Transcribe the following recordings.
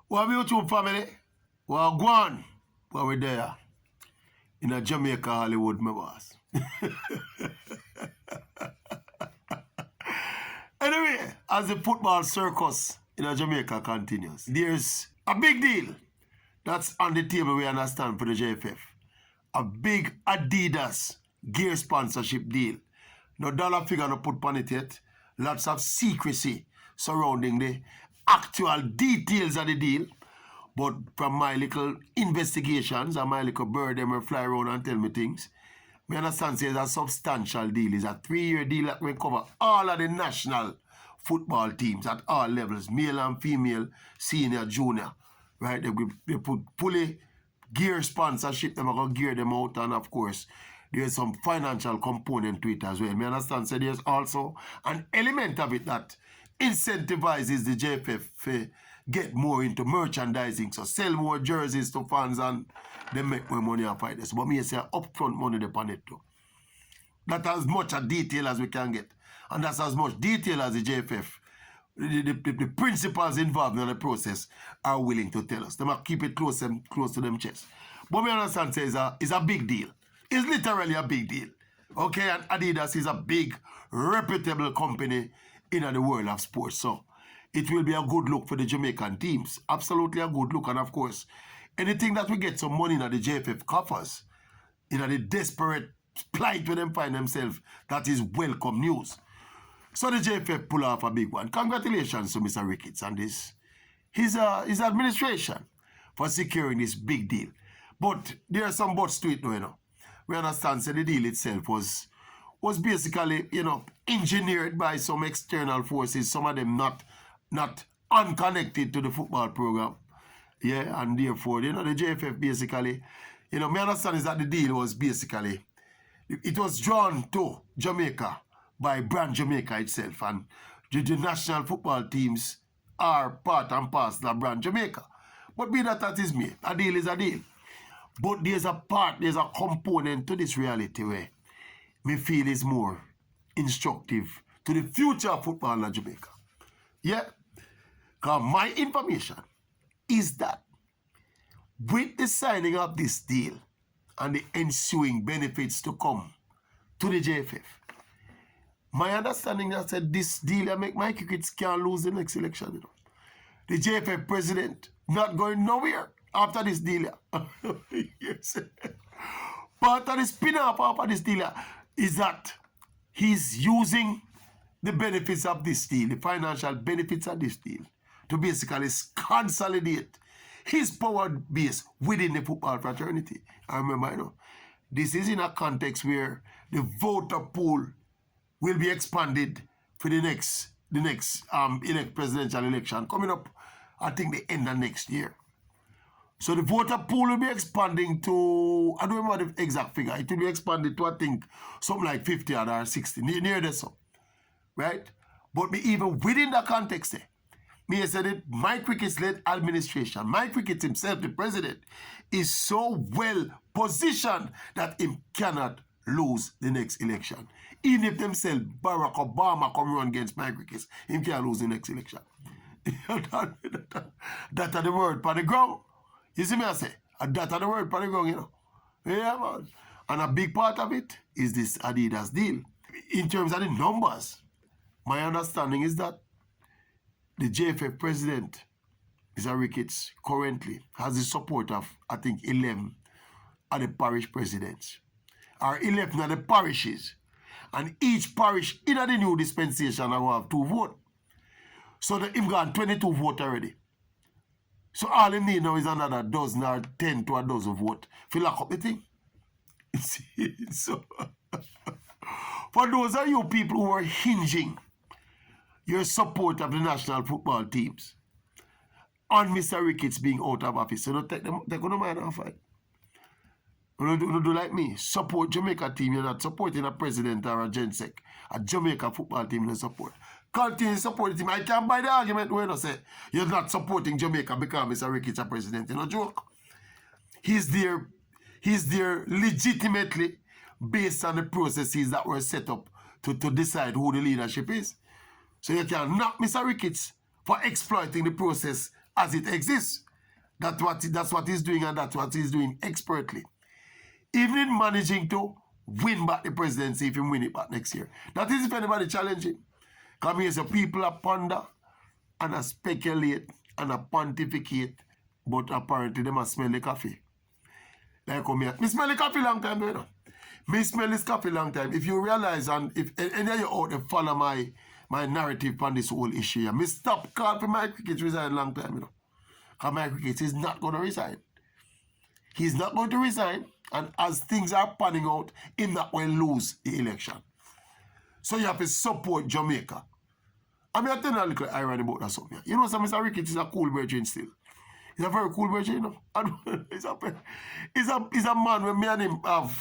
What YouTube family? Well, go on. Well, we're there. In a Jamaica, Hollywood, my boss. Anyway, as the football circus in a Jamaica continues, there's a big deal that's on the table, we understand, for the JFF. A big Adidas gear sponsorship deal. No dollar figure no put on it yet. Lots of secrecy surrounding the actual details of the deal. But from my little investigations and my little bird, them will fly around and tell me things. Me understand it's a substantial deal. It's a 3-year deal that will cover all of the national football teams at all levels, male and female, senior, junior. Right? They put fully gear sponsorship, them are going to gear them out, and of course, there's some financial component to it as well. Me understand, so there's also an element of it that incentivizes the JFF to get more into merchandising, so sell more jerseys to fans and they make more money off this. But me say upfront money upon it too. That's as much a detail as we can get. And that's as much detail as the JFF, the principals involved in the process are willing to tell us. They must keep it close to them chest. But me understand say it's a big deal. It's literally a big deal. Okay, and Adidas is a big, reputable company in the world of sports. So it will be a good look for the Jamaican teams. Absolutely a good look. And of course, anything that we get some money in the JFF coffers, in the desperate plight where them find themselves, that is welcome news. So the JFF pull off a big one. Congratulations to Mr. Ricketts and his administration for securing this big deal. But there are some buts to it though, you know. We understand that the deal itself was basically, you know, engineered by some external forces, some of them not unconnected to the football program. Yeah, and therefore, you know, the JFF basically, you know, my understanding is that the deal was basically, it was drawn to Jamaica by Brand Jamaica itself, and the national football teams are part and parcel of Brand Jamaica. But be that is me, a deal is a deal. But there's a component to this reality where me feel is more instructive to the future of football in Jamaica. Yeah, because my information is that with the signing of this deal and the ensuing benefits to come to the JFF, my understanding is that this deal make my Ricketts can't lose the next election. You know. The JFF president not going nowhere after this deal. Yes. Part of the spin-off after this deal is that he's using the benefits of this deal, the financial benefits of this deal, to basically consolidate his power base within the football fraternity. I remember, you know, this is in a context where the voter pool will be expanded for the next presidential election coming up, I think, the end of next year. So the voter pool will be expanding to, I don't remember the exact figure, it will be expanded to, I think, something like 50 or 60, near the so. Right? But even within that context, me said it, Mike Ricketts-led administration, Mike Ricketts himself, the president, is so well positioned that he cannot lose the next election. Even if themselves, Barack Obama come run against Mike Ricketts, he can't lose the next election. That are the word for the ground. You see me I say? That are the word for the ground, you know. Yeah, man. And a big part of it is this Adidas deal. In terms of the numbers, my understanding is that the JFF president, Mr. Ricketts, currently has the support of, I think, 11 of the parish presidents, or 11 of the parishes. And each parish in the new dispensation will have 2 votes. So him got 22 votes already. So all him need now is another dozen or 10 to a dozen votes to lock up the thing. So, for those of you people who are hinging your support of the national football teams on Mr. Ricketts being out of office, so don't take no mind off it. You don't do like me. Support Jamaica team. You're not supporting a president or a gensec. A Jamaica football team you support. Continue to support the team. I can't buy the argument when I say you're not supporting Jamaica because Mr. Ricketts is a president. You know, joke. He's there legitimately based on the processes that were set up to decide who the leadership is. So you can knock Mr. Ricketts for exploiting the process as it exists. That's what he's doing, and that's what he's doing expertly. Even in managing to win back the presidency if he win it back next year. That is if anybody challenge him. Come here, so people are ponder and a speculate and a pontificate, but apparently they must smell the coffee. Like come here. Me smell the coffee long time, you know. Me smell this coffee long time. If you realize, and if any of you out there follow my narrative on this whole issue, yeah, me stop calling for Mike Ricketts resign long time, you know. Because Mike Ricketts is not going to resign. He's not going to resign, and as things are panning out, he's not going to lose the election. So you have to support Jamaica. I mean, I tell you a little irony about that something. You know, Mr. Ricketts is a cool virgin still. He's a very cool virgin, you know. And he's a man when me and him have,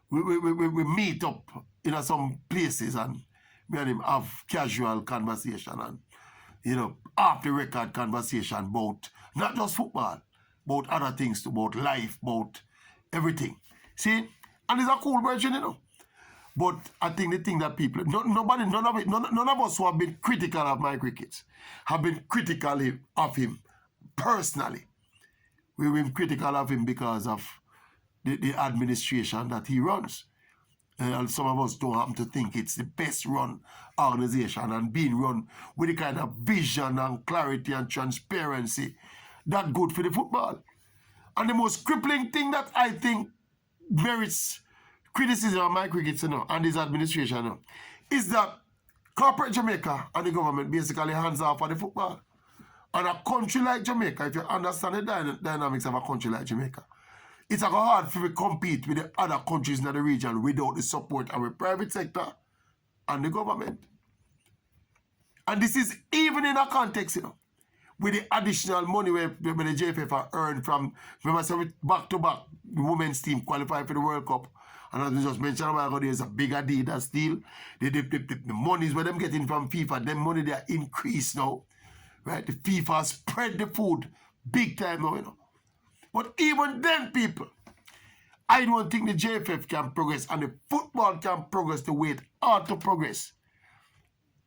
we meet up in some places, and me and him have casual conversation and, you know, off the record conversation about not just football, about other things, about life, about everything. See? And he's a cool virgin, you know. But I think the thing that people, none of us who have been critical of Mike Ricketts have been critical of him personally. We've been critical of him because of the administration that he runs. And some of us don't happen to think it's the best run organization and being run with the kind of vision and clarity and transparency that good for the football. And the most crippling thing that I think merits criticism of Mike Ricketts, you know, and his administration, you know, is that corporate Jamaica and the government basically hands off on the football. And a country like Jamaica, if you understand the dynamics of a country like Jamaica, it's hard for you to compete with the other countries in the region without the support of the private sector and the government. And this is even in a context, you know, with the additional money where the JFF are earned from, remember, so back-to-back, the women's team qualified for the World Cup. And as we just mentioned, there's a big Adidas deal. The monies where them getting from FIFA, them money they are increased now. Right? The FIFA spread the food big time now, you know. But even then, people, I don't think the JFF can progress and the football can progress the way it ought to progress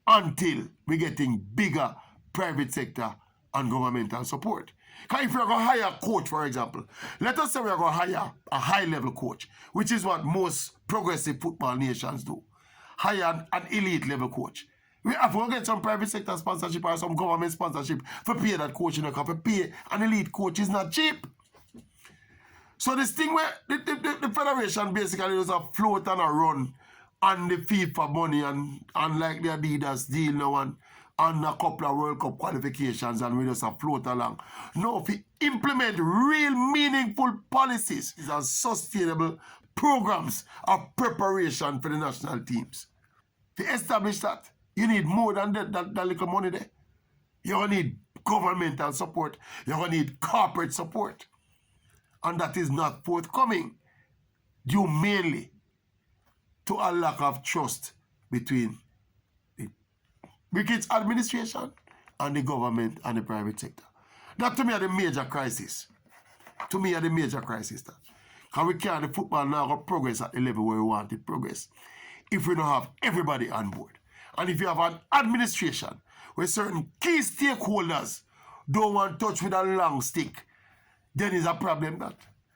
until we're getting bigger private sector and governmental support. Because if you're going to hire a coach, for example, let us say we're going to hire a high-level coach, which is what most progressive football nations do. Hire an elite-level coach. We have to get some private sector sponsorship or some government sponsorship for pay that coach in the cup. For pay an elite coach is not cheap. So this thing where the federation basically does a float and a run on the FIFA money and like the Adidas deal now and a couple of World Cup qualifications and we just a float along. No, if we implement real meaningful policies and sustainable programs of preparation for the national teams. To establish that, you need more than that little money there. You're going to need governmental support. You're going to need corporate support. And that is not forthcoming due mainly to a lack of trust between the Ricketts administration and the government and the private sector. That to me are the major crisis. To me are the major crisis. Because we can't, the football now go progress at the level where we want it progress if we don't have everybody on board. And if you have an administration where certain key stakeholders don't want to touch with a long stick, then it's a problem that.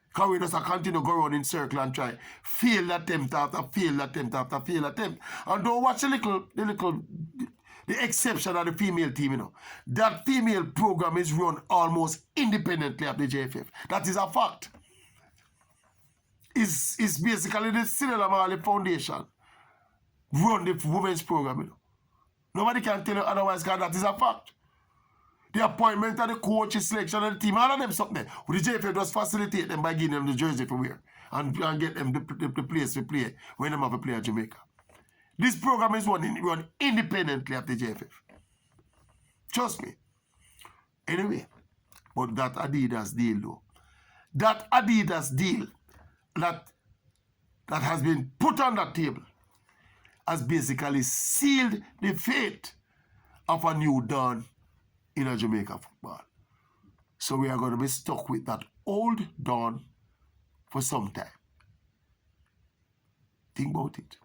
Because we just continue to go around in circle and try failed attempt after failed attempt after failed attempt. And don't watch the exception of the female team, you know. That female program is run almost independently of the JFF. That is a fact. It's basically the Cinema Marley Foundation run the women's program, you know. Nobody can tell you otherwise because that is a fact. The appointment of the coach, selection of the team, all of them something there. The JFF just facilitate them by giving them the jersey for wear and get them the place to play when they have a play at Jamaica. This program is run independently of the JFF. Trust me. Anyway, but that Adidas deal though, that Adidas deal that has been put on that table has basically sealed the fate of a new dawn in a Jamaica football. So we are going to be stuck with that old dawn for some time. Think about it.